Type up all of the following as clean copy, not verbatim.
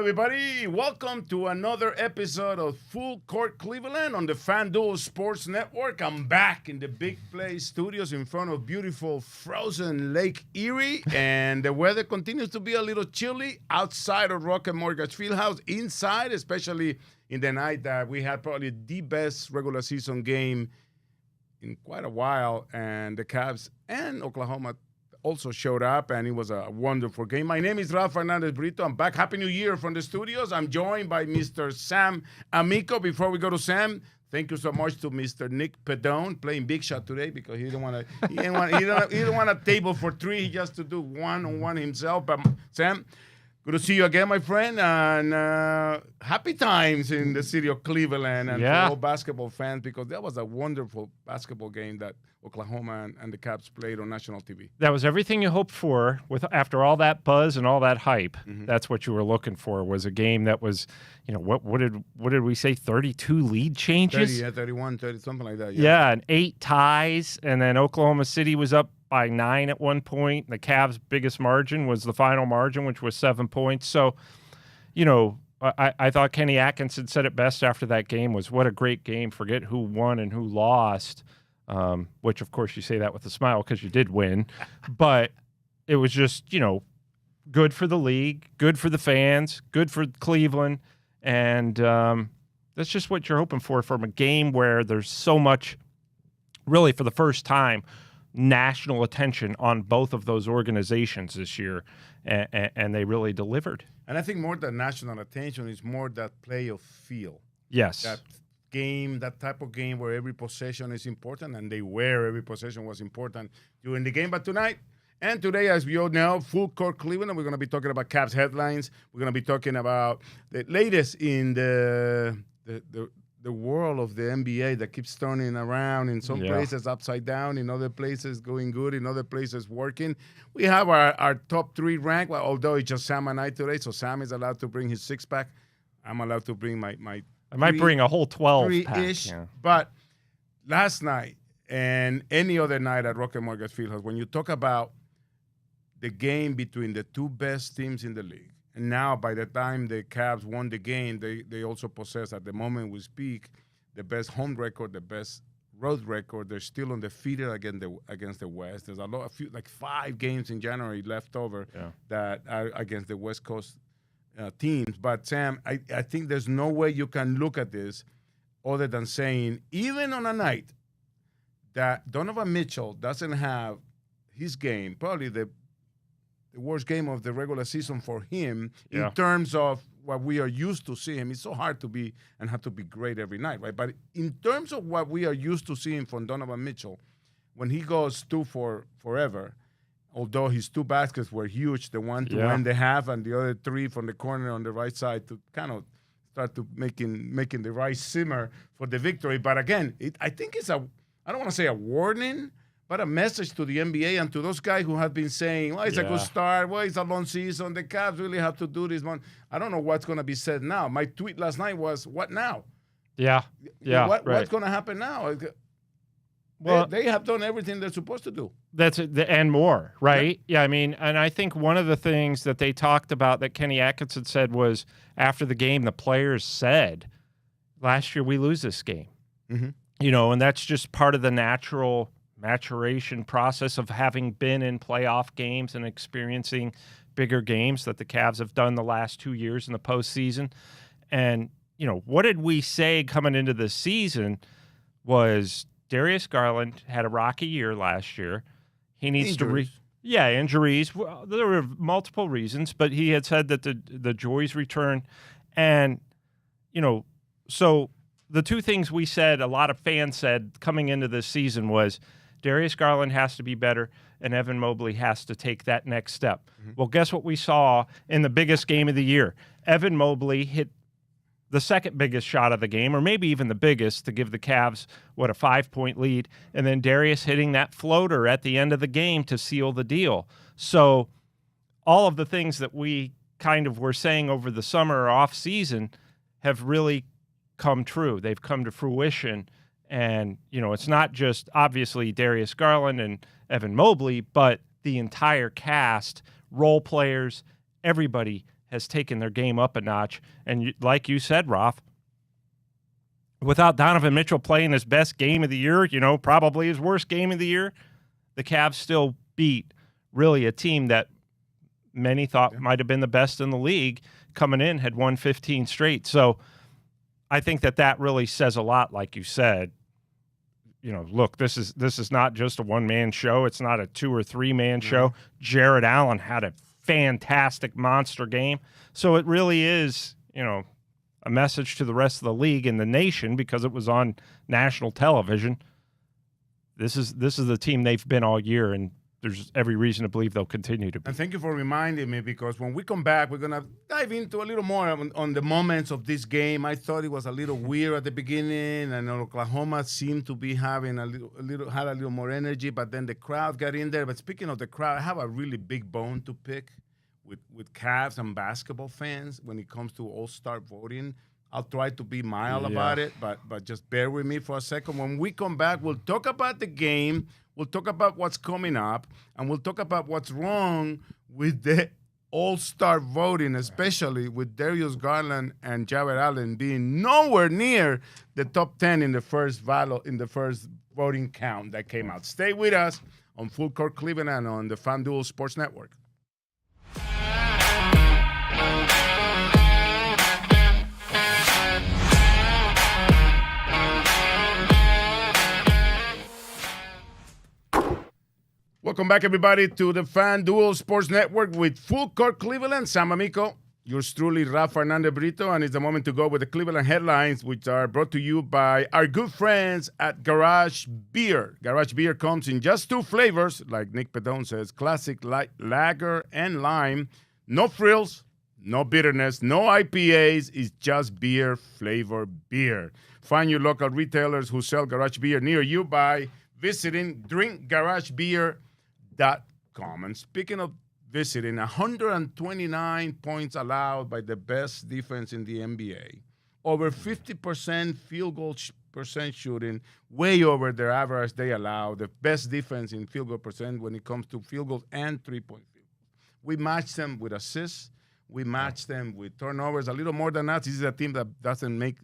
everybody. Welcome to another episode of Full Court Cleveland on the FanDuel Sports Network. I'm back in the Big Play Studios in front of beautiful frozen Lake Erie, and the weather continues to be a little chilly outside of Rocket Mortgage Fieldhouse. Inside, especially in the night that we had probably the best regular season game in quite a while, and the Cavs and Oklahoma also showed up, and it was a wonderful game. My name is Rafa Fernandez Brito. I'm back. Happy New Year from the studios. I'm joined by Mr. Sam Amico. Before we go to Sam, thank you so much to Mr. Nick Pedone playing big shot today because he didn't want a table for three. He just to do one-on-one himself. But Sam, good to see you again, my friend, and happy times in the city of Cleveland and for all basketball fans, because that was a wonderful basketball game that Oklahoma and the Cavs played on national TV. That was everything you hoped for after all that buzz and all that hype. Mm-hmm. That's what you were looking for, was a game that was, what did we say, 32 lead changes? 31, 30, something like that. Yeah, and 8 ties, and then Oklahoma City was up by 9 at one point. The Cavs' biggest margin was the final margin, which was 7 points. So, I thought Kenny Atkinson said it best after that game, was what a great game. Forget who won and who lost, which, of course, you say that with a smile because you did win. But it was just, good for the league, good for the fans, good for Cleveland. And that's just what you're hoping for from a game where there's so much, really for the first time, national attention on both of those organizations this year, and they really delivered. And I think more than national attention is more that play of feel. Yes. That game, that type of game where every possession is important, and every possession was important during the game. But tonight and today, as we all know, Full Court Cleveland, and we're going to be talking about Cavs headlines. We're going to be talking about the latest in the world of the NBA that keeps turning around, in some places upside down, in other places going good, in other places working. We have our top 3 ranked, well, although it's just Sam and I today, so Sam is allowed to bring his 6-pack. I'm allowed to bring my I might bring a whole 12-pack. Yeah. But last night and any other night at Rocket Mortgage Fieldhouse, when you talk about the game between the 2 best teams in the league, and now, by the time the Cavs won the game, they also possess, at the moment we speak, the best home record, the best road record. They're still undefeated against the West. There's like 5 games in January left over that are against the West Coast teams. But, Sam, I think there's no way you can look at this other than saying, even on a night that Donovan Mitchell doesn't have his game, probably the worst game of the regular season for him in terms of what we are used to seeing. It's so hard to be and have to be great every night, right? But in terms of what we are used to seeing from Donovan Mitchell, when he goes 2 for forever, although his 2 baskets were huge, the one to end the half and the other 3 from the corner on the right side to kind of start to making the rice simmer for the victory. But again, I think it's I don't want to say a warning, but a message to the NBA and to those guys who have been saying, well, it's a good start. Well, it's a long season. The Cavs really have to do this one. I don't know what's going to be said now. My tweet last night was, what now? What's going to happen now? Well, they have done everything they're supposed to do. That's it, and more, right? Yeah, I mean, and I think one of the things that they talked about that Kenny Atkinson said was, after the game, the players said, last year we lose this game. Mm-hmm. And that's just part of the natural maturation process of having been in playoff games and experiencing bigger games that the Cavs have done the last 2 years in the postseason. And, what did we say coming into the season was Darius Garland had a rocky year last year. He needs injuries. Injuries. Well, there were multiple reasons, but he had said that the joys return. And, so the 2 things we said, a lot of fans said coming into this season was, Darius Garland has to be better, and Evan Mobley has to take that next step. Mm-hmm. Well, guess what we saw in the biggest game of the year? Evan Mobley hit the second biggest shot of the game, or maybe even the biggest, to give the Cavs, a 5-point lead, and then Darius hitting that floater at the end of the game to seal the deal. So all of the things that we kind of were saying over the summer or off-season have really come true. They've come to fruition. And, it's not just obviously Darius Garland and Evan Mobley, but the entire cast, role players, everybody has taken their game up a notch. And like you said, Roth, without Donovan Mitchell playing his best game of the year, probably his worst game of the year, the Cavs still beat really a team that many thought might have been the best in the league coming in, had won 15 straight. So I think that really says a lot, like you said. Look, this is not just a one-man show. It's not a 2 or 3-man show. Jared Allen had a fantastic monster game. So it really is, a message to the rest of the league and the nation, because it was on national television. This is the team they've been all year, and there's every reason to believe they'll continue to be. And thank you for reminding me, because when we come back, we're going to dive into a little more on the moments of this game. I thought it was a little weird at the beginning, and Oklahoma seemed to be having had a little more energy, but then the crowd got in there. But speaking of the crowd, I have a really big bone to pick with Cavs and basketball fans when it comes to all-star voting. I'll try to be mild about it, but just bear with me for a second. When we come back, we'll talk about the game. We'll talk about what's coming up, and we'll talk about what's wrong with the all-star voting, especially with Darius Garland and Jared Allen being nowhere near the top 10 in the first voting count that came out. Stay with us on Full Court Cleveland and on the FanDuel Sports Network. Welcome back, everybody, to the FanDuel Sports Network with Full Court Cleveland. Sam Amico, yours truly, Rafa Hernandez Brito, and it's the moment to go with the Cleveland headlines, which are brought to you by our good friends at Garage Beer. Garage Beer comes in just 2 flavors, like Nick Pedone says, classic, light, lager, and lime. No frills, no bitterness, no IPAs. It's just beer, flavor beer. Find your local retailers who sell Garage Beer near you by visiting drinkgaragebeer.com. And speaking of visiting, 129 points allowed by the best defense in the NBA. Over 50% field goal percent shooting, way over their average they allow. The best defense in field goal percent when it comes to field goals and three-point field goals. We match them with assists. We match them with turnovers. A little more than that. This is a team that doesn't make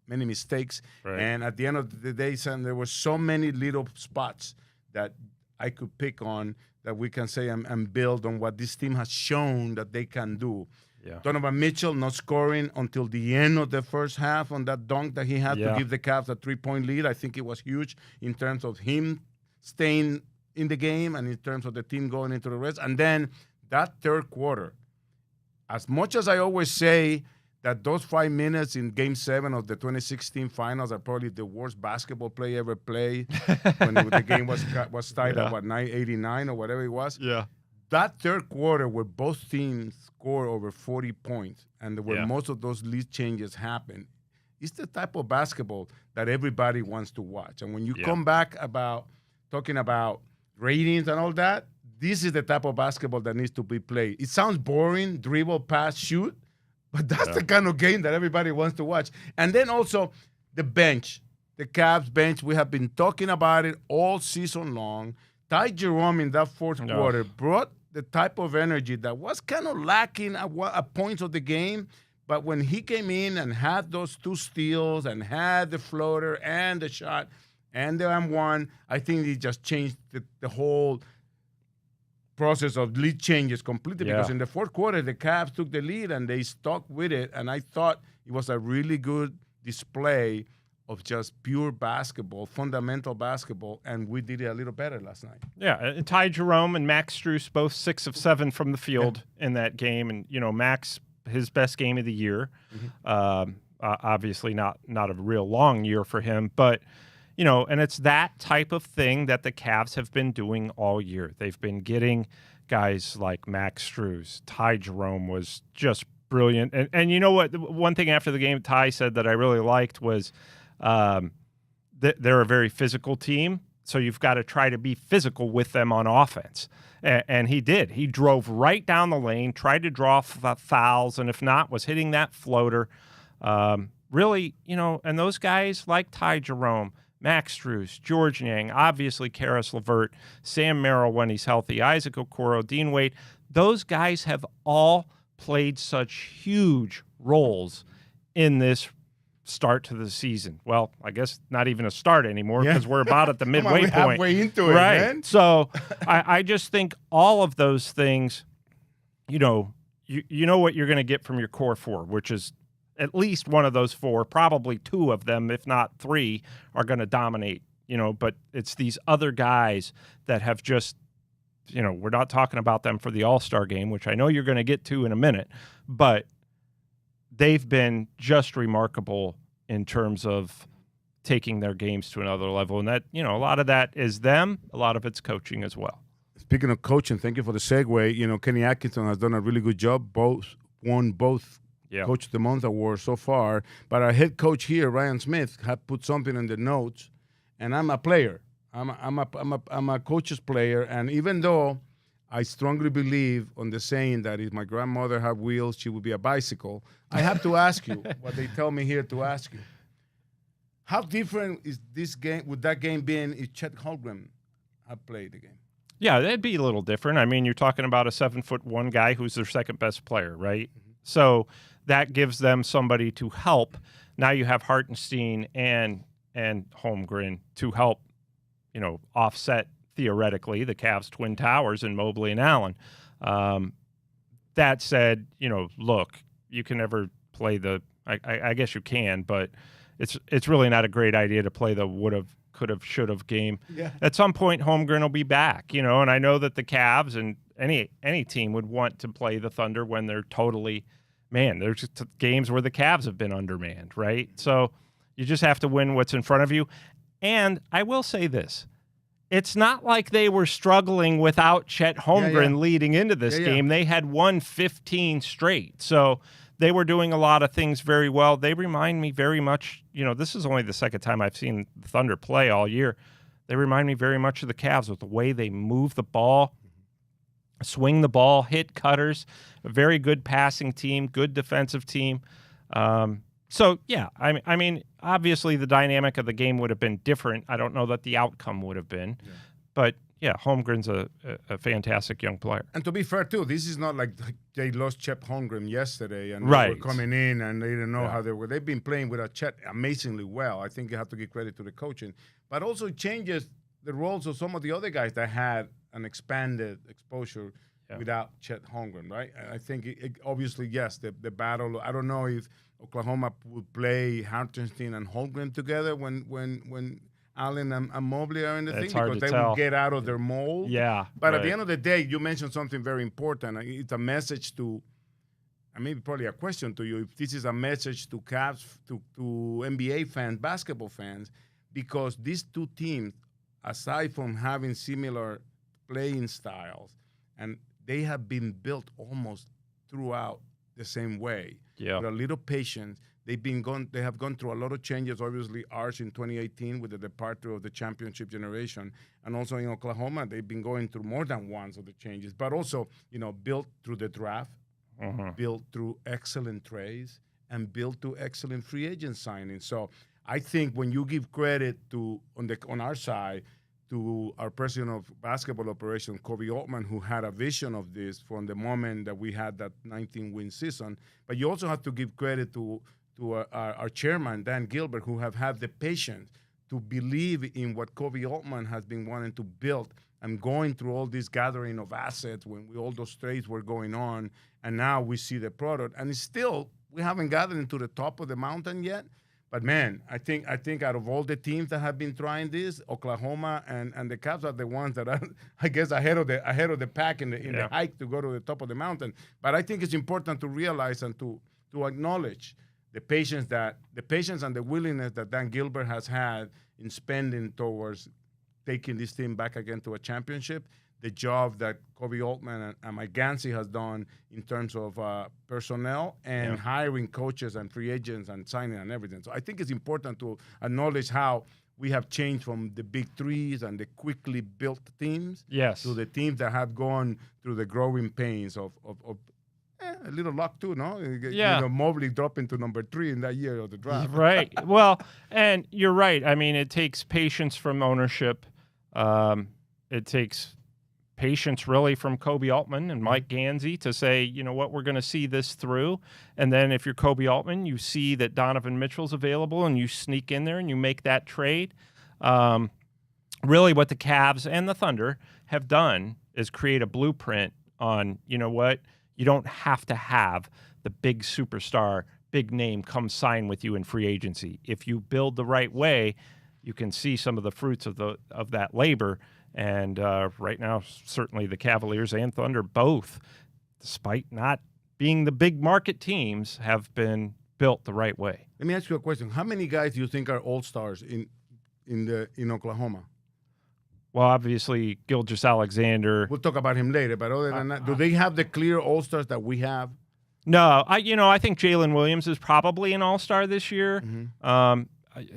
many mistakes. Right. And at the end of the day, Sam, there were so many little spots that I could pick on that we can say and build on what this team has shown that they can do. Yeah. Donovan Mitchell not scoring until the end of the first half on that dunk that he had to give the Cavs a 3-point lead. I think it was huge in terms of him staying in the game and in terms of the team going into the rest. And then that third quarter, as much as I always say that those 5 minutes in Game 7 of the 2016 Finals are probably the worst basketball play ever played when the game was tied at, 989 or whatever it was. Yeah. That third quarter where both teams score over 40 points and where most of those lead changes happen, it's the type of basketball that everybody wants to watch. And when you come back about talking about ratings and all that, this is the type of basketball that needs to be played. It sounds boring, dribble, pass, shoot, but that's the kind of game that everybody wants to watch. And then also the bench, the Cavs bench. We have been talking about it all season long. Ty Jerome in that fourth quarter brought the type of energy that was kind of lacking at points of the game. But when he came in and had those 2 steals and had the floater and the shot and the M1, I think he just changed the whole process of lead changes completely, because in the fourth quarter, the Cavs took the lead and they stuck with it. And I thought it was a really good display of just pure basketball, fundamental basketball, and we did it a little better last night. Yeah, and Ty Jerome and Max Strus both 6 of 7 from the field in that game. And, Max, his best game of the year. Mm-hmm. Obviously not a real long year for him, but and it's that type of thing that the Cavs have been doing all year. They've been getting guys like Max Strus. Ty Jerome was just brilliant. And you know what? One thing after the game Ty said that I really liked was they're a very physical team, so you've got to try to be physical with them on offense. And he did. He drove right down the lane, tried to draw fouls, and if not, was hitting that floater. Really, and those guys like Ty Jerome, Max Strus, George Niang, obviously Karis LeVert, Sam Merrill when he's healthy, Isaac Okoro, Dean Wade, those guys have all played such huge roles in this start to the season. Well, I guess not even a start anymore because we're about at the midway point. Halfway into it, right. man. So I just think all of those things, you know what you're going to get from your core four, which is at least one of those four, probably two of them, if not three, are going to dominate, but it's these other guys that have just, we're not talking about them for the All-Star game, which I know you're going to get to in a minute, but they've been just remarkable in terms of taking their games to another level. And that, a lot of that is them, a lot of it's coaching as well. Speaking of coaching, thank you for the segue. Kenny Atkinson has done a really good job. Won both Coach of the Month awards so far. But our head coach here, Ryan Smith, had put something in the notes, and I'm a player. I'm a coach's player, and even though I strongly believe on the saying that if my grandmother had wheels, she would be a bicycle, I have to ask you what they tell me here to ask you. How different is this game, would that game been if Chet Holmgren had played the game? Yeah, that'd be a little different. I mean, you're talking about a 7'1" guy who's their second best player, right? Mm-hmm. So that gives them somebody to help. Now you have Hartenstein and Holmgren to help, offset theoretically the Cavs' twin towers in Mobley and Allen. That said, look, you can never play I guess you can, but it's really not a great idea to play the would've, could've, should've game. Yeah. At some point, Holmgren will be back, and I know that the Cavs and any team would want to play the Thunder when they're totally, there's just games where the Cavs have been undermanned, right? So you just have to win what's in front of you. And I will say this. It's not like they were struggling without Chet Holmgren leading into this game. They had won 15 straight. So they were doing a lot of things very well. They remind me very much, this is only the second time I've seen the Thunder play all year. They remind me very much of the Cavs with the way they move the ball, swing the ball, hit cutters, a very good passing team, good defensive team. So, yeah, I mean, obviously the dynamic of the game would have been different. I don't know that the outcome would have been. Yeah. But, yeah, Holmgren's a fantastic young player. And to be fair, too, this is not like they lost Chet Holmgren yesterday and they were coming in and they didn't know how they were. They've been playing without Chet amazingly well. I think you have to give credit to the coaching. But also it changes the roles of some of the other guys that had an expanded exposure without Chet Holmgren, right? I think obviously, yes, the battle. I don't know if Oklahoma would play Hartenstein and Holmgren together when Allen and Mobley are in the thing because they will get out of their mold. Yeah. But at the end of the day, you mentioned something very important. It's a message to, and maybe probably a question to you, if this is a message to Cavs, to NBA fans, basketball fans, because these two teams, aside from having similar playing styles, and they have been built almost throughout the same way. Yeah. With a little patience. They have gone through a lot of changes. Obviously, ours in 2018 with the departure of the championship generation, and also in Oklahoma, they've been going through more than once of the changes. But also, built through the draft, built through excellent trades, and built through excellent free agent signings. So I think when you give credit to on our side to our president of basketball operations, Kobe Altman, who had a vision of this from the moment that we had that 19-win season, but you also have to give credit to our chairman, Dan Gilbert, who have had the patience to believe in what Kobe Altman has been wanting to build and going through all this gathering of assets when all those trades were going on, and now we see the product. And it's still, we haven't gotten into the top of the mountain yet, but man, I think out of all the teams that have been trying this, Oklahoma and the Cavs are the ones that are, I guess, ahead of the pack in the hike to go to the top of the mountain. But I think it's important to realize and to acknowledge the patience and the willingness that Dan Gilbert has had in spending towards taking this team back again to a championship, the job that Kobe Altman and Mike Gansey has done in terms of personnel and hiring coaches and free agents and signing and everything. So I think it's important to acknowledge how we have changed from the big threes and the quickly built teams to the teams that have gone through the growing pains of a little luck too, no? Yeah. Mobley dropping to number 3 in that year of the draft. Right. Well, and you're right. I mean, it takes patience from ownership. It takes patience really from Kobe Altman and Mike Gansey to say, you know what, we're going to see this through. And then if you're Kobe Altman, you see that Donovan Mitchell's available and you sneak in there and you make that trade. Really what the Cavs and the Thunder have done is create a blueprint on, you know what, you don't have to have the big superstar, big name come sign with you in free agency. If you build the right way, you can see some of the fruits of that labor. And right now, certainly the Cavaliers and Thunder both, despite not being the big market teams, have been built the right way. Let me ask you a question. How many guys do you think are all-stars in Oklahoma? Well, obviously, Gilgeous-Alexander. We'll talk about him later, but other than that, do they have the clear all-stars that we have? No, I think Jalen Williams is probably an all-star this year. Mm-hmm.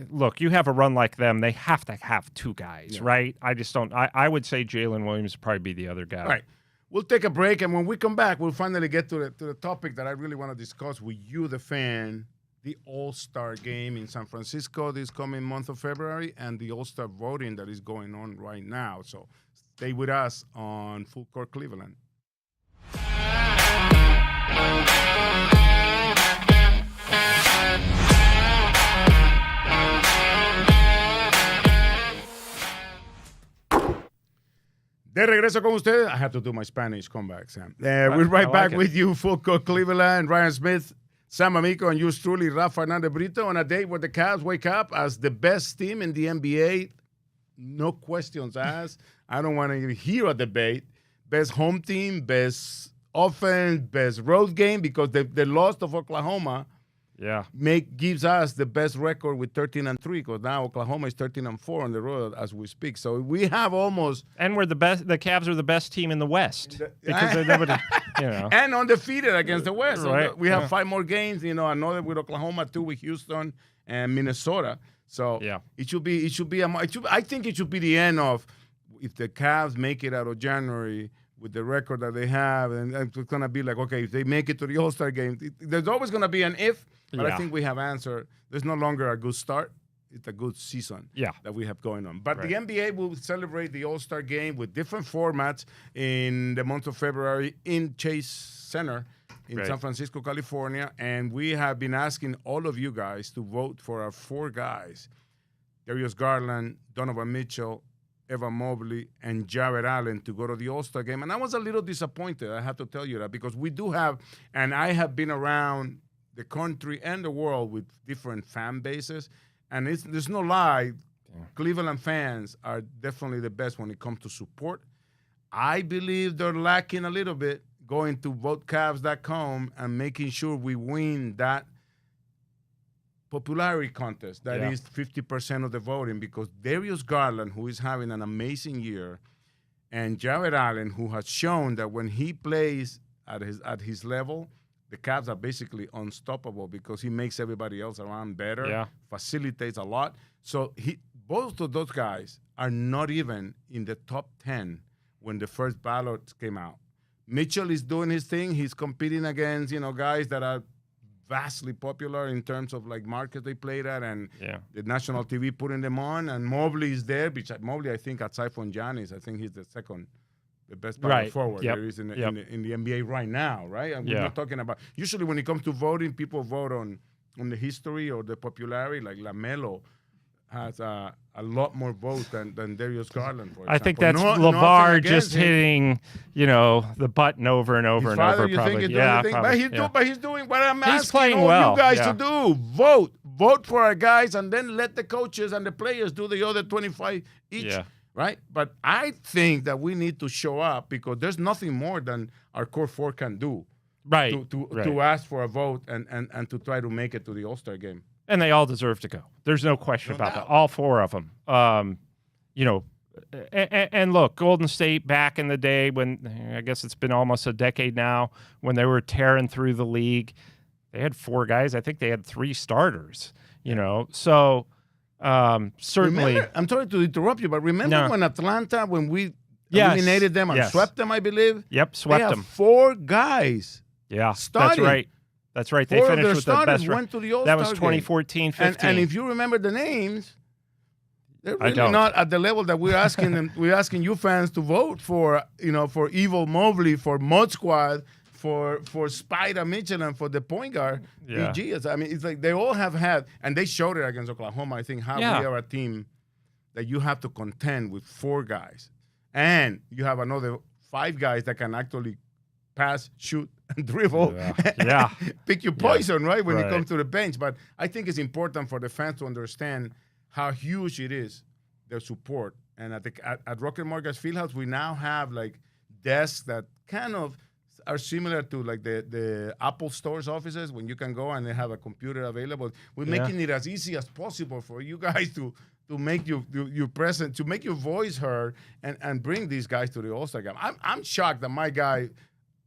Look, you have a run like them, they have to have two guys, right? I just don't. I would say Jalen Williams would probably be the other guy. All right. We'll take a break, and when we come back, we'll finally get to the topic that I really want to discuss with you, the fan, the All-Star game in San Francisco this coming month of February, and the All-Star voting that is going on right now. So stay with us on Full Court Cleveland. De regreso con ustedes. I have to do my Spanish comeback, Sam. We're right back with you, Full Court Cleveland, Ryan Smith, Sam Amico, and yours truly, Rafa Hernandez Brito, on a day where the Cavs wake up as the best team in the NBA. No questions asked. I don't want to even hear a debate. Best home team, best offense, best road game, because the loss of Oklahoma gives us the best record with 13-3, because now Oklahoma is 13-4 on the road as we speak. So we have almost, and we're the best. The Cavs are the best team in the West because they're nobody, and undefeated against the West. Right. So we have 5 more games. Another with Oklahoma, 2 with Houston and Minnesota. So it should be. I think it should be the end of, if the Cavs make it out of January with the record that they have, and it's going to be like, okay, if they make it to the All-Star game, there's always going to be an if, but I think we have answered. There's no longer a good start. It's a good season that we have going on. But the NBA will celebrate the All-Star game with different formats in the month of February in Chase Center in San Francisco, California. And we have been asking all of you guys to vote for our 4 guys, Darius Garland, Donovan Mitchell, Evan Mobley, and Jared Allen, to go to the All-Star game. And I was a little disappointed, I have to tell you that, because we do have, and I have been around the country and the world with different fan bases, and there's no lie, Cleveland fans are definitely the best when it comes to support. I believe they're lacking a little bit going to votecavs.com and making sure we win that popularity contest that is 50% of the voting, because Darius Garland, who is having an amazing year, and Jared Allen, who has shown that when he plays at his level, the Cavs are basically unstoppable, because he makes everybody else around better, facilitates a lot. So both of those guys are not even in the top 10 when the first ballots came out. Mitchell is doing his thing. He's competing against, guys that are vastly popular in terms of like market they played at, and the national TV putting them on. And Mobley is there. Mobley, I think, aside from Giannis, I think he's the best power forward there is in the NBA right now, right? And we're not talking about, usually when it comes to voting, people vote on the history or the popularity. Like LaMelo has a lot more votes than Darius Garland, for example. I think that's LeVar just hitting, the button over and over and over. Probably. But he's doing what I'm asking all you guys to do. Vote for our guys, and then let the coaches and the players do the other 25 each. Yeah. Right? But I think that we need to show up, because there's nothing more than our core 4 can do. Right. To ask for a vote and to try to make it to the All-Star game. And they all deserve to go. There's no question about that. All 4 of them. And look, Golden State back in the day, when I guess it's been almost a decade now, when they were tearing through the league, they had 4 guys. I think they had 3 starters, So certainly. Remember, I'm sorry to interrupt you, but remember when Atlanta, when we eliminated them and swept them, I believe? Yep, swept them. 4 guys. Yeah, starting. That's right. They 4 finished of with their the best. Went to the All-Star that was 2014-15. And if you remember the names, They're I really don't. not at the level that we're asking them. We're asking you fans to vote for, for Evil Mobley, for Mod Squad, for Spider Mitchell, and for the point guard, Yeah. EG. I mean, it's like they all have had, and they showed it against Oklahoma. I think how we are a team that you have to contend with 4 guys, and you have another 5 guys that can actually pass, shoot, and dribble. Yeah. Pick your poison, right, when you Right. come to the bench. But I think it's important for the fans to understand how huge it is, their support. And at Rocket Mortgage Fieldhouse, we now have like desks that kind of are similar to like the Apple Store's offices, when you can go and they have a computer available. We're making it as easy as possible for you guys to make your present, to make your voice heard, and bring these guys to the All-Star game. I'm shocked that my guy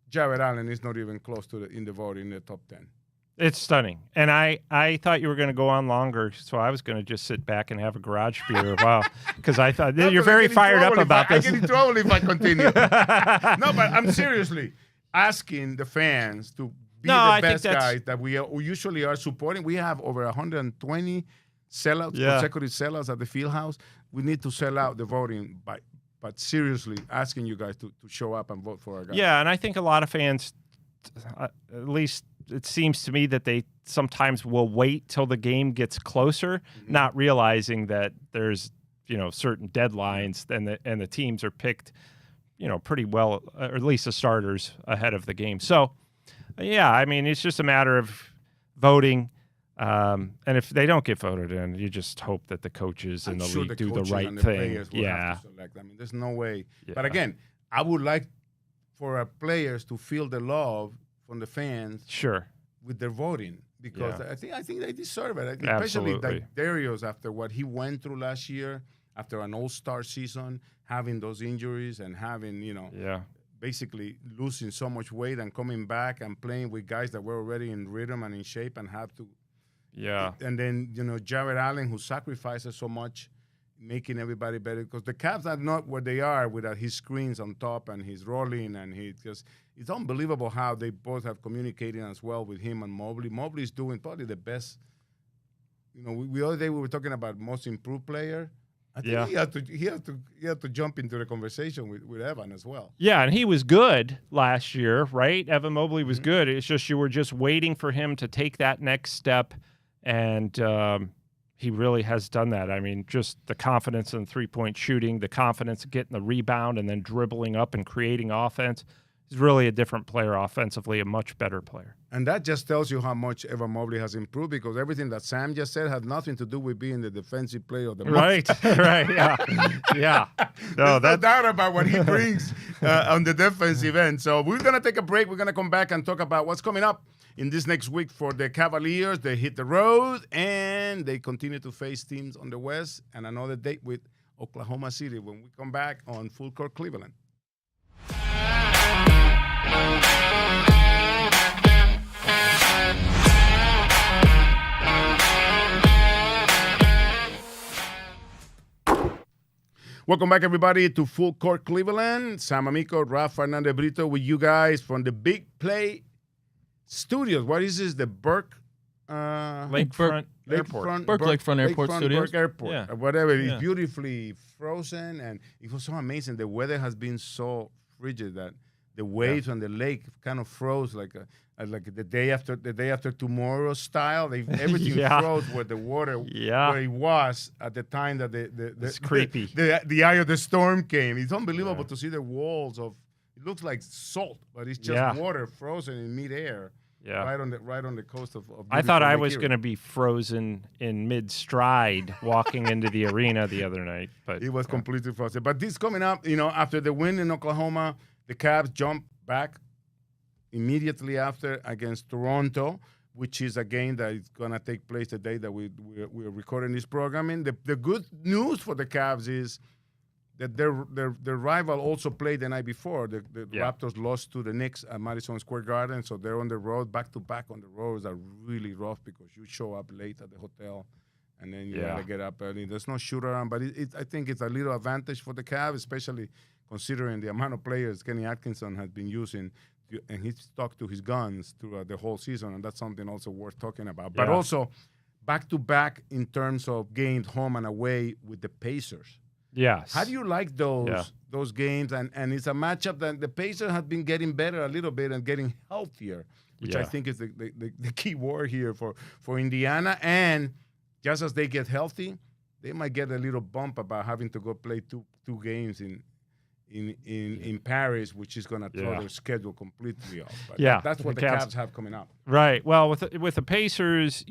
Jared Allen is not even close to in the vote in the top 10. It's stunning. And I thought you were going to go on longer, so I was going to just sit back and have a garage beer. Wow. Because I thought you're very fired up about this. I get in trouble if I continue. No, but I'm seriously asking the fans to be the best guys that we usually are supporting. We have over 120 sellouts, consecutive sellouts at the Fieldhouse. We need to sell out the voting but seriously asking you guys to show up and vote for our guys. Yeah, and I think a lot of fans, at least it seems to me, that they sometimes will wait till the game gets closer, not realizing that there's certain deadlines, and the teams are picked pretty well, or at least the starters ahead of the game. So yeah, I mean, it's just a matter of voting. And if they don't get voted in, you just hope that the coaches in the league do the right thing. Yeah. I mean, there's no way. Yeah. But again, I would like for our players to feel the love from the fans. Sure. With their voting, because I think they deserve it. Especially Absolutely. like Darius, after what he went through last year, after an all-star season, having those injuries and having, basically losing so much weight and coming back and playing with guys that were already in rhythm and in shape and have to. Yeah. And then, Jared Allen, who sacrifices so much, making everybody better, because the Cavs are not where they are without his screens on top and his rolling, and it's unbelievable how they both have communicated as well with him and Mobley. Mobley is doing probably the best. The other day we were talking about most improved player. I think he had to jump into the conversation with Evan as well. Yeah, and he was good last year, right? Evan Mobley was good. It's just you were just waiting for him to take that next step, and he really has done that. I mean, just the confidence in three-point shooting, the confidence of getting the rebound and then dribbling up and creating offense. He's really a different player offensively, a much better player. And that just tells you how much Evan Mobley has improved, because everything that Sam just said had nothing to do with being the defensive player of the month. Right, yeah. No doubt about what he brings on the defensive end. So we're going to take a break. We're going to come back and talk about what's coming up in this next week for the Cavaliers. They hit the road, and they continue to face teams on the West, and another date with Oklahoma City when we come back on Full Court Cleveland. Welcome back, everybody, to Full Court Cleveland. Sam Amico, Raf Fernandez Brito with you guys from the Big Play Studios. What is this? The Burke Lakefront Airport. Lakefront Airport Studios. Burke Airport, Yeah. whatever. It's Yeah. beautifully frozen, and it was so amazing. The weather has been so frigid that the waves on the lake kind of froze like the day after tomorrow style. Everything froze where the water where it was at the time that It's creepy. The eye of the storm came. It's unbelievable to see the walls of. It looks like salt, but it's just water frozen in midair. Yeah. Right on the coast of I thought I Lake was Erie. going to be frozen in mid-stride walking into the arena the other night, but It was completely frozen. But this coming up, after the win in Oklahoma, the Cavs jump back immediately after against Toronto, which is a game that is going to take place the day that we're recording this programming. The good news for the Cavs is that their rival also played the night before. The Raptors lost to the Knicks at Madison Square Garden, so they're on the road, back-to-back on the roads are really rough because you show up late at the hotel and then you got to get up early. There's no shoot-around, but I think it's a little advantage for the Cavs, especially considering the amount of players Kenny Atkinson has been using, and he's stuck to his guns throughout the whole season, and that's something also worth talking about. But also, back-to-back in terms of games home and away with the Pacers. Yes. How do you like those games? And it's a matchup that the Pacers have been getting better a little bit and getting healthier, which I think is the key word here for Indiana. And just as they get healthy, they might get a little bump about having to go play two games in Paris, which is going to throw their schedule completely off. But that's what the Cavs have coming up. Right. Well, with the Pacers,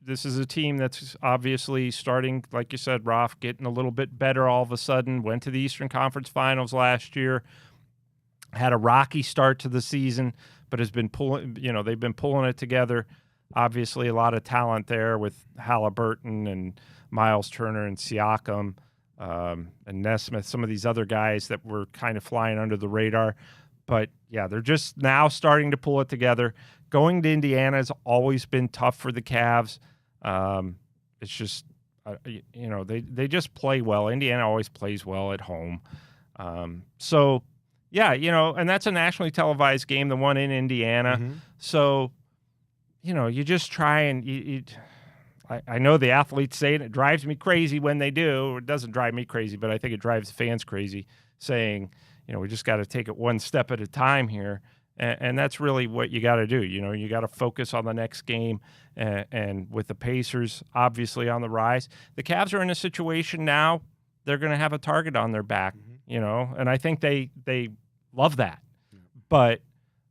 this is a team that's obviously starting, like you said, Ralph, getting a little bit better all of a sudden. Went to the Eastern Conference Finals last year. Had a rocky start to the season, but has been pulling. They've been pulling it together. Obviously, a lot of talent there with Halliburton and Miles Turner and Siakam. And Nesmith, some of these other guys that were kind of flying under the radar. But, yeah, they're just now starting to pull it together. Going to Indiana has always been tough for the Cavs. It's just, they just play well. Indiana always plays well at home. So, yeah, and that's a nationally televised game, the one in Indiana. Mm-hmm. So, you just try and I know the athletes say it drives me crazy when they do. It doesn't drive me crazy, but I think it drives the fans crazy, saying, we just got to take it one step at a time here. And that's really what you got to do. You got to focus on the next game. And with the Pacers obviously on the rise, the Cavs are in a situation now, they're going to have a target on their back, mm-hmm. And I think they love that. But,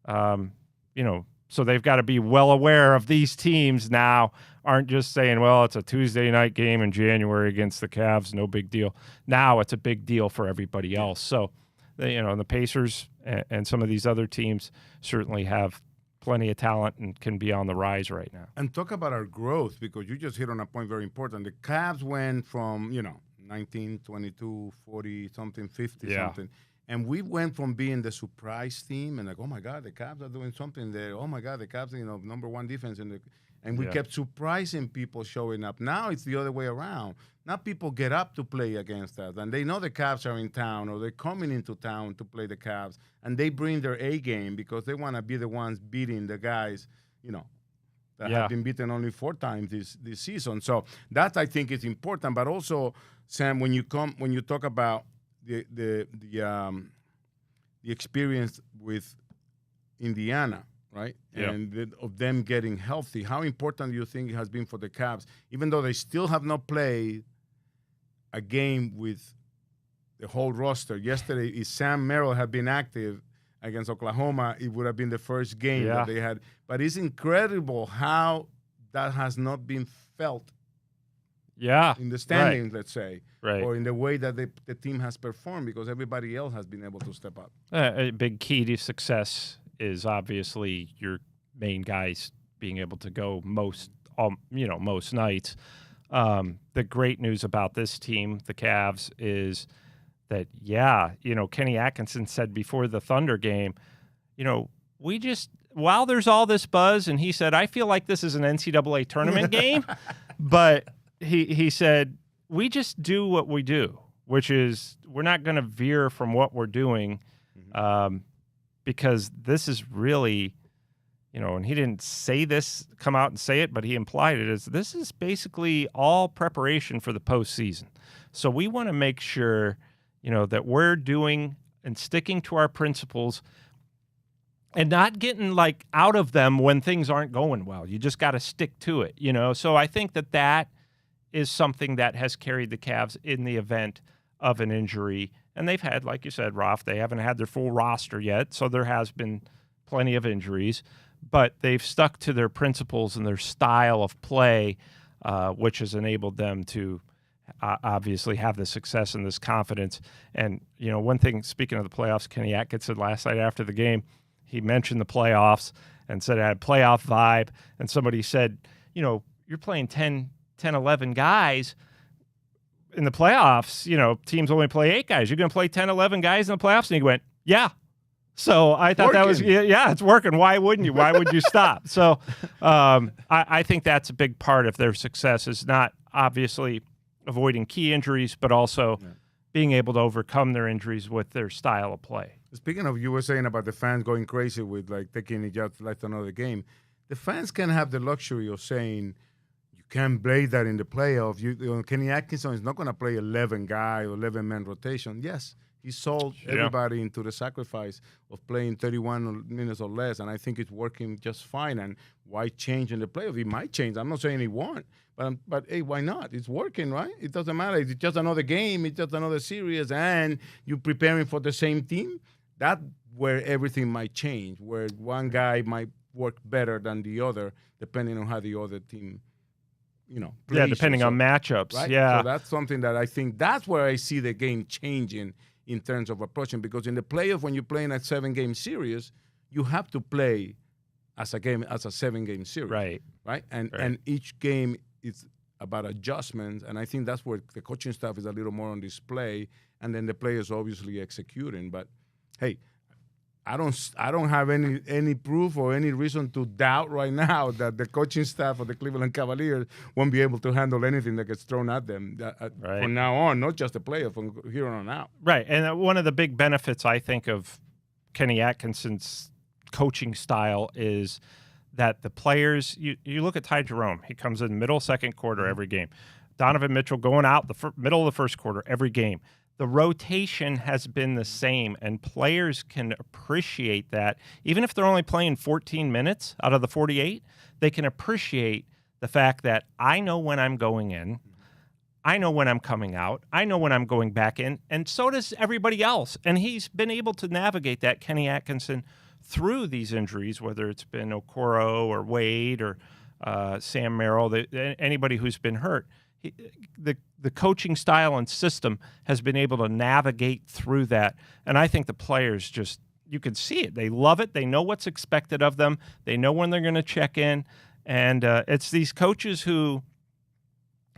so they've got to be well aware of these teams now aren't just saying, well, it's a Tuesday night game in January against the Cavs, no big deal. Now it's a big deal for everybody else. So, the Pacers and some of these other teams certainly have plenty of talent and can be on the rise right now. And talk about our growth, because you just hit on a point very important. The Cavs went from, 19, 22, 40, something, 50, something. And we went from being the surprise team and like, oh, my God, the Cavs are doing something there. Oh, my God, the Cavs, number one defense. And we kept surprising people showing up. Now it's the other way around. Now people get up to play against us, and they know the Cavs are in town or they're coming into town to play the Cavs, and they bring their A game because they want to be the ones beating the guys, that have been beaten only 4 times this season. So that, I think, is important. But also, Sam, when you talk about the experience with Indiana, right? Yep. And of them getting healthy, how important do you think it has been for the Cavs, even though they still have not played a game with the whole roster? Yesterday, if Sam Merrill had been active against Oklahoma, it would have been the first game that they had. But it's incredible how that has not been felt in the standings, let's say, or in the way that the team has performed, because everybody else has been able to step up. A big key to success is obviously your main guys being able to go most nights. The great news about this team, the Cavs, is that, Kenny Atkinson said before the Thunder game, we just, while there's all this buzz, and he said, I feel like this is an NCAA tournament game, but he said, we just do what we do, which is we're not going to veer from what we're doing, because this is really, and he didn't come out and say it, but he implied it, is this is basically all preparation for the postseason. So we want to make sure, that we're doing and sticking to our principles and not getting out of them when things aren't going well. You just got to stick to it, So I think that is something that has carried the Cavs in the event of an injury. And they've had, like you said, Ralph, they haven't had their full roster yet, so there has been plenty of injuries. But they've stuck to their principles and their style of play, which has enabled them to obviously have the success and this confidence. And, one thing, speaking of the playoffs, Kenny Atkinson last night after the game, he mentioned the playoffs and said it had playoff vibe. And somebody said, you're playing 10, 11 guys in the playoffs. Teams only play 8 guys. You're going to play 10, 11 guys in the playoffs? And he went, yeah. So I thought that was, it's working. Why wouldn't you? Why would you stop? So I think that's a big part of their success, is not obviously avoiding key injuries, but also being able to overcome their injuries with their style of play. Speaking of, you were saying about the fans going crazy with taking it just like another game. The fans can have the luxury of saying, can't play that in the playoff. Kenny Atkinson is not going to play 11 guy or 11-man rotation. Yes, he sold everybody into the sacrifice of playing 31 minutes or less, and I think it's working just fine. And why change in the playoff? He might change. I'm not saying he won't, but hey, why not? It's working, right? It doesn't matter. It's just another game. It's just another series, and you're preparing for the same team. That's where everything might change, where one guy might work better than the other, depending on how the other team, plays. Yeah, depending on matchups. Right? Yeah. So that's something that I think that's where I see the game changing in terms of approaching, because in the playoff, when you're playing a 7-game series, you have to play as a 7-game series. Right? And each game is about adjustments, and I think that's where the coaching staff is a little more on display, and then the players obviously executing. But hey, I don't have any proof or any reason to doubt right now that the coaching staff of the Cleveland Cavaliers won't be able to handle anything that gets thrown at them from now on, not just the playoff, from here on out. Right, and one of the big benefits, I think, of Kenny Atkinson's coaching style is that the players, you look at Ty Jerome, he comes in middle second quarter every game. Donovan Mitchell going out the middle of the first quarter every game. The rotation has been the same, and players can appreciate that. Even if they're only playing 14 minutes out of the 48, they can appreciate the fact that I know when I'm going in, I know when I'm coming out, I know when I'm going back in, and so does everybody else. And he's been able to navigate that, Kenny Atkinson, through these injuries, whether it's been Okoro or Wade or Sam Merrill, anybody who's been hurt. The coaching style and system has been able to navigate through that. And I think the players just, you can see it. They love it. They know what's expected of them. They know when they're going to check in. And it's these coaches who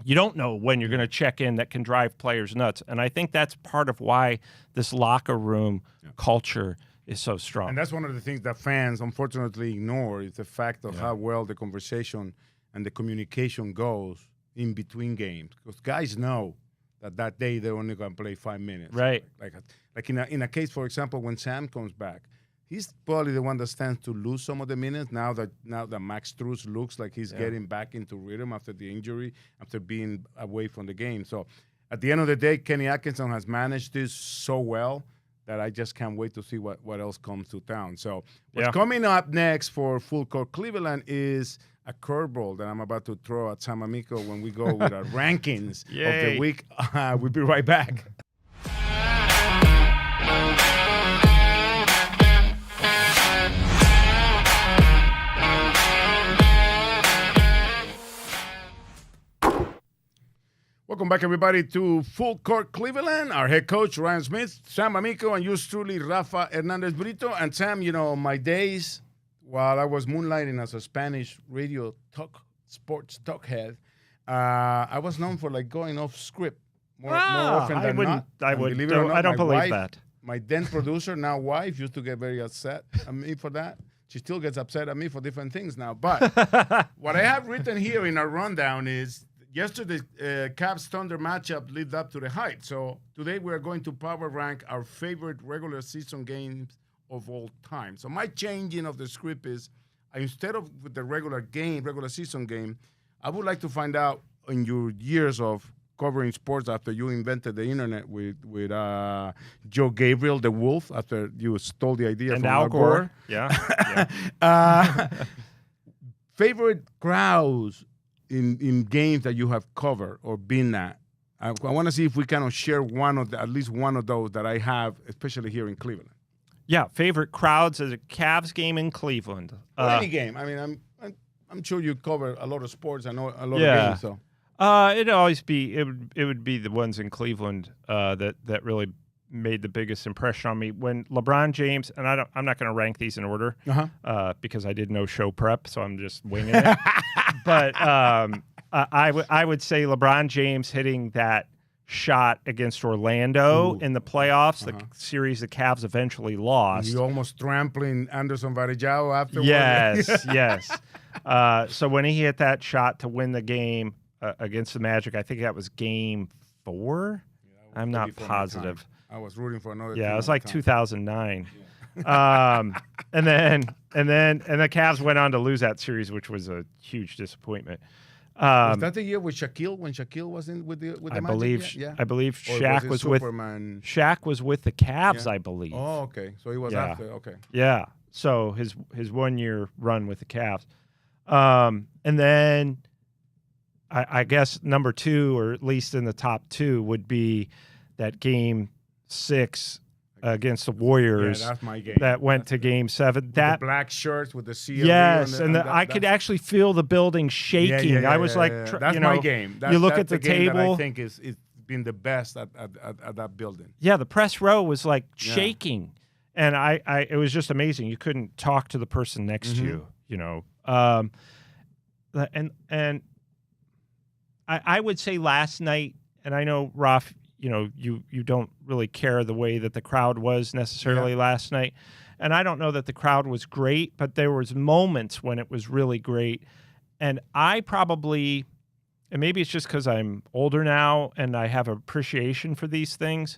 you don't know when you're going to check in that can drive players nuts. And I think that's part of why this locker room culture is so strong. And that's one of the things that fans unfortunately ignore, is the fact of how well the conversation and the communication goes in between games, because guys know that day they're only going to play 5 minutes. Right. Like in a case, for example, when Sam comes back, he's probably the one that stands to lose some of the minutes now that Max Strus looks like he's getting back into rhythm after the injury, after being away from the game. So at the end of the day, Kenny Atkinson has managed this so well that I just can't wait to see what else comes to town. So what's coming up next for Full Court Cleveland is a curveball that I'm about to throw at Sam Amico when we go with our rankings of the week. We'll be right back. Welcome back, everybody, to Full Court Cleveland. Our head coach, Ryan Smith, Sam Amico, and yours truly, Rafa Hernandez Brito. And Sam, my days while I was moonlighting as a Spanish radio sports talk head, I was known for going off script more often than not. I don't believe that. My then producer, now wife, used to get very upset at me for that. She still gets upset at me for different things now. But what I have written here in our rundown is yesterday's Cavs Thunder matchup lived up to the hype. So today we are going to power rank our favorite regular season games of all time. So my changing of the script is, instead of with the regular season game, I would like to find out in your years of covering sports after you invented the internet with Joe Gabriel, the Wolf, after you stole the idea from Al Gore. Favorite crowds in games that you have covered or been at. I want to see if we can share at least one of those that I have, especially here in Cleveland. Yeah, favorite crowds as a Cavs game in Cleveland. Any game. I mean, I'm sure you cover a lot of sports. I know a lot of games. So it'd always be it would be the ones in Cleveland that really made the biggest impression on me. When LeBron James, and I'm not going to rank these in order because I did no show prep, so I'm just winging it. But I would say LeBron James hitting that shot against Orlando in the playoffs, the series the Cavs eventually lost. You almost trampling Anderson Varejao afterwards. Yes. So when he hit that shot to win the game against the Magic, I think that was game 4. I'm not positive. I was rooting for another. Yeah, it was like 2009. And then the Cavs went on to lose that series, which was a huge disappointment. Was that the year with Shaquille when Shaquille was in with the I Magic? believe Yeah. I believe Or Shaq was Superman? Shaq was with the Cavs, Yeah. I believe. Oh, okay. So he was Yeah. after. Okay. Yeah. So his 1 year run with the Cavs. And then I guess number 2, or at least in the top 2, would be that game 6 against the Warriors. Yeah, that's my game. That went to game 7. With That the black shirts with the CLE. yes, on the, I could actually feel the building shaking. I was like, that's my game. You look that's at the game that table. I think it's been the best at that building. Yeah, the press row was like shaking, and I it was just amazing. You couldn't talk to the person next to you. And I would say last night, and I know Raf, you don't really care the way that the crowd was necessarily last night, and I don't know that the crowd was great, but there was moments when it was really great, and I probably. And maybe it's just because I'm older now and I have appreciation for these things.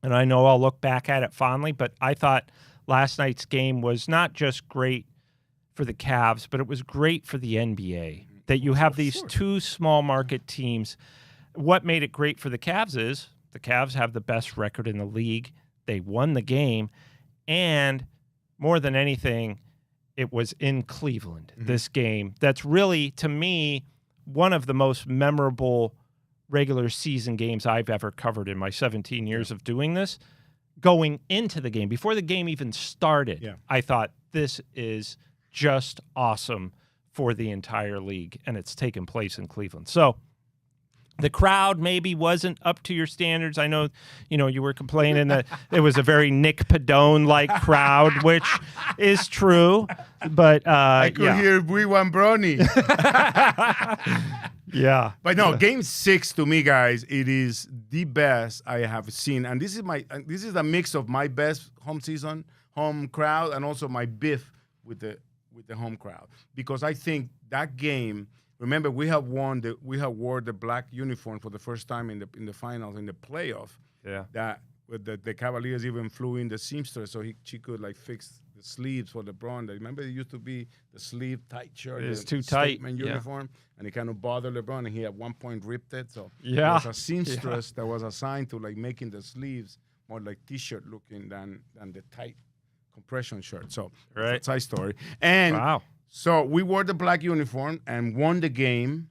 And I know I'll look back at it fondly, but I thought last night's game was not just great for the Cavs, but it was great for the NBA. That you have these 2 small market teams. What made it great for the Cavs is the Cavs have the best record in the league. They won the game. And more than anything, it was in Cleveland, this game. That's really, to me, one of the most memorable regular season games I've ever covered in my 17 years of doing this. Going into the game, before the game even started, I thought this is just awesome for the entire league, and it's taken place in Cleveland. So the crowd maybe wasn't up to your standards. I know, you were complaining that it was a very Nick Padone-like crowd, which is true. But I could hear We Want Brony. Yeah. But no, game 6 to me, guys, it is the best I have seen. And this is a mix of my best home crowd, and also my beef with the home crowd. Because I think that game, remember, we have wore the black uniform for the first time in the finals, in the playoff. Yeah. That the Cavaliers even flew in the seamstress so she could fix the sleeves for LeBron. Remember, it used to be the sleeve tight shirt. It's too tight. Uniform, and it kind of bothered LeBron, and he at one point ripped it. So there was a seamstress that was assigned to making the sleeves more like T-shirt looking than the tight compression shirt. So that's a side story. And so we wore the black uniform and won the game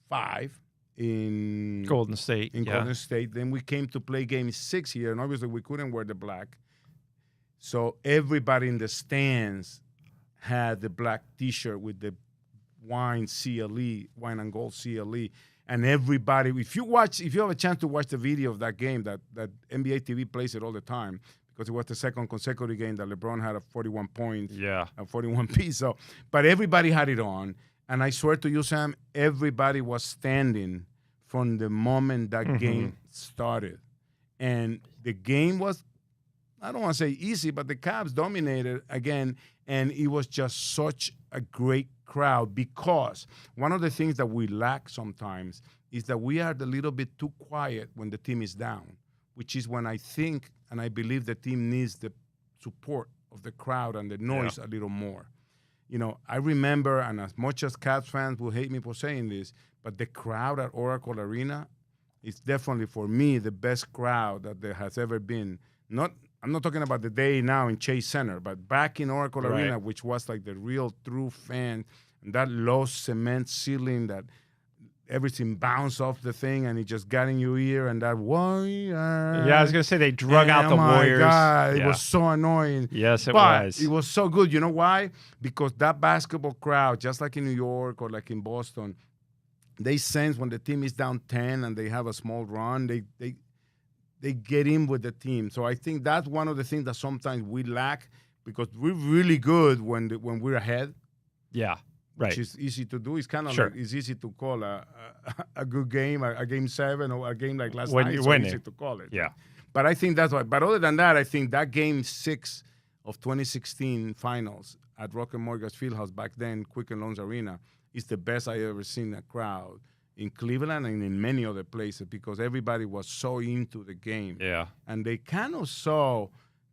5 in Golden State. Golden State. Then we came to play game 6 here, and obviously we couldn't wear the black. So everybody in the stands had the black T-shirt with the wine and gold CLE. And everybody, if you have a chance to watch the video of that game, that NBA TV plays it all the time, because it was the second consecutive game that LeBron had a 41 points, a 41 piece. So, but everybody had it on. And I swear to you, Sam, everybody was standing from the moment that game started. And the game was, I don't want to say easy, but the Cavs dominated again. And it was just such a great crowd, because one of the things that we lack sometimes is that we are a little bit too quiet when the team is down, which is when I think and I believe the team needs the support of the crowd and the noise a little more. I remember, and as much as Cavs fans will hate me for saying this, but the crowd at Oracle Arena is definitely, for me, the best crowd that there has ever been. I'm not talking about the day now in Chase Center, but back in Oracle Arena, which was like the real true fan, and that low cement ceiling that everything bounced off the thing and it just got in your ear, and that warrior. Yeah, I was going to say they drug out the Warriors. Oh my God, it was so annoying. Yes, it was. It was so good. You know why? Because that basketball crowd, just like in New York or like in Boston, they sense when the team is down 10 and they have a small run, they get in with the team. So I think that's one of the things that sometimes we lack, because we're really good when we're ahead. Yeah. Right. Which is easy to do. It's kind of like it's easy to call a good game, a game 7, or a game like last night. It's so easy to call it. Yeah. But I think that's why. But other than that, I think that game 6 of 2016 finals at Rocket Mortgage Fieldhouse, back then, Quicken Loans Arena, is the best I ever seen a crowd in Cleveland and in many other places, because everybody was so into the game. Yeah. And they kind of saw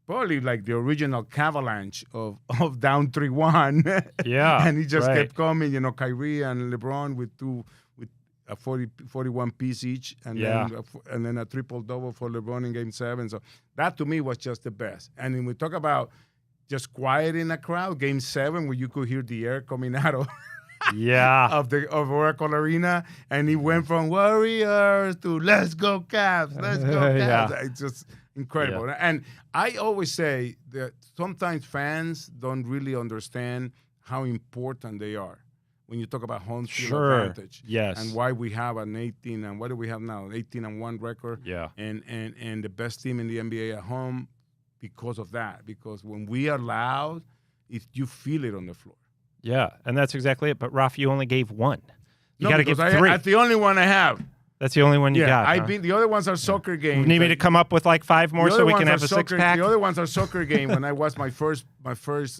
probably like the original Cavalanche of down 3-1. Yeah, And he just right. kept coming, Kyrie and LeBron with a 41 piece each, and then a triple double for LeBron in Game 7. So that to me was just the best. And when we talk about just quiet in a crowd, Game 7, where you could hear the air coming out of of Oracle Arena, and he went from Warriors to let's go Cavs, let's go Cavs. It's just incredible. And I always say that sometimes fans don't really understand how important they are when you talk about home field advantage. Yes. And why we have an 18 and what do we have now? 18-1 record. Yeah. And the best team in the NBA at home because of that. Because when we are loud, you feel it on the floor. Yeah, and that's exactly it. But Raf, you only gave one. You got to give 3. That's the only one I have. That's the only one you got. The other ones are soccer games. You need me to come up with like 5 more so we can have a 6-pack? The other ones are soccer game. When I watched my first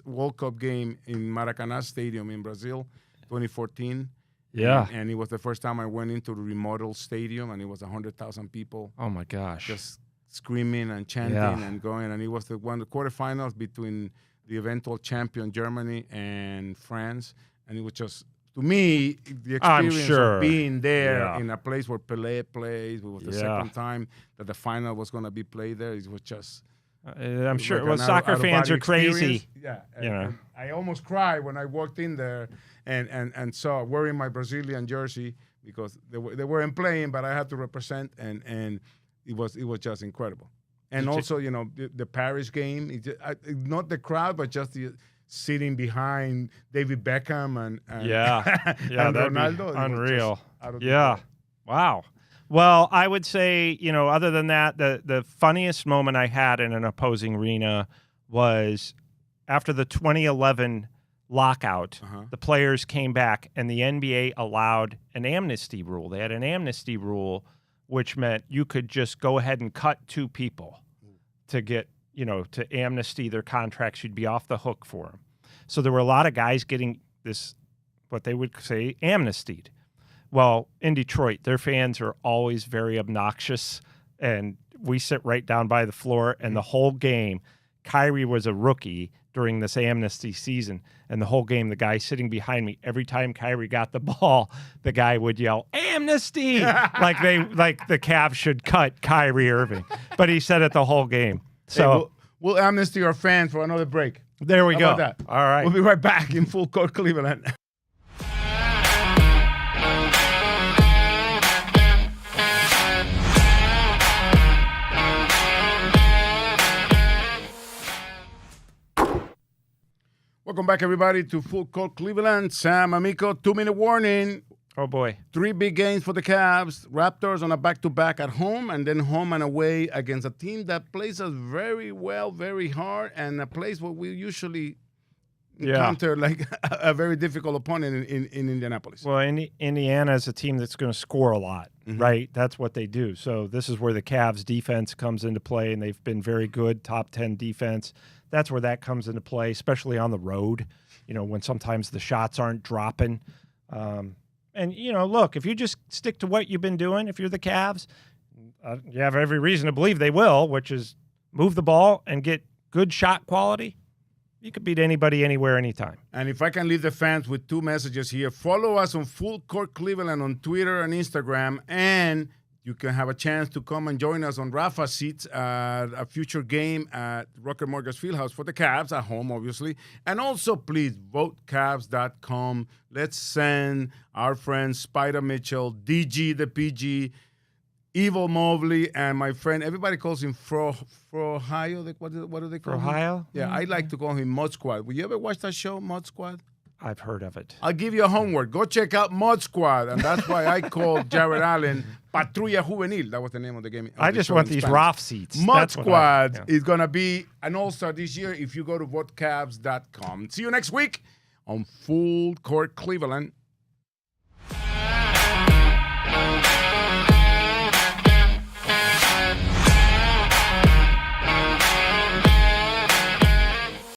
World Cup game in Maracanã Stadium in Brazil, 2014. Yeah. And it was the first time I went into the remodeled stadium, and it was 100,000 people. Oh, my gosh. Just screaming and chanting and going. And it was the quarterfinals between the eventual champion Germany and France. And it was just, to me, the experience of being there in a place where Pelé plays. It was the second time that the final was going to be played there. It was just... I'm sure. Well, soccer fans are crazy. Yeah. I almost cried when I walked in there and saw wearing my Brazilian jersey because they weren't playing, but I had to represent, and it was just incredible. And also, the Paris game, not the crowd, but just the sitting behind David Beckham and and Ronaldo. Unreal. Yeah. Wow. Well, I would say, other than that, the funniest moment I had in an opposing arena was after the 2011 lockout. The players came back, and the NBA allowed an amnesty rule. They had an amnesty rule, which meant you could just go ahead and cut 2 people to get, to amnesty their contracts. You'd be off the hook for them. So there were a lot of guys getting this, what they would say, amnestied. Well, in Detroit, their fans are always very obnoxious, and we sit right down by the floor, and the whole game, Kyrie was a rookie during this amnesty season, and the whole game, the guy sitting behind me, every time Kyrie got the ball, the guy would yell, "Amnesty!" like the Cavs should cut Kyrie Irving. But he said it the whole game. So hey, we'll amnesty our fans for another break. There we go. How about that? All right. We'll be right back in Full Court Cleveland. Welcome back, everybody, to Full Court Cleveland. Sam Amico, 2-minute warning. Oh, boy. 3 big games for the Cavs. Raptors on a back-to-back at home, and then home and away against a team that plays us very well, very hard, and a place where we usually encounter like a very difficult opponent in Indianapolis. Well, Indiana is a team that's going to score a lot, right? That's what they do. So this is where the Cavs defense comes into play, and they've been very good, top 10 defense. That's where that comes into play, especially on the road, when sometimes the shots aren't dropping. And, look, if you just stick to what you've been doing, if you're the Cavs, you have every reason to believe they will, which is move the ball and get good shot quality. You could beat anybody, anywhere, anytime. And if I can leave the fans with 2 messages here, follow us on Full Court Cleveland on Twitter and Instagram, and you can have a chance to come and join us on Rafa seats at a future game at Rocket Mortgage Fieldhouse for the Cavs at home, obviously. And also, please, votecavs.com. Let's send our friend Spider Mitchell, DG the PG, Evil Mobley, and my friend, everybody calls him Fro Ohio. What do they call him? Ohio? Yeah, I like to call him Mod Squad. Will you ever watch that show, Mod Squad? I've heard of it. I'll give you a homework. Go check out Mod Squad, and that's why I called Jared Allen Patrulla Juvenil. That was the name of the game. I just want these Roth seats. Mod Squad is going to be an all-star this year if you go to votecavs.com. See you next week on Full Court Cleveland.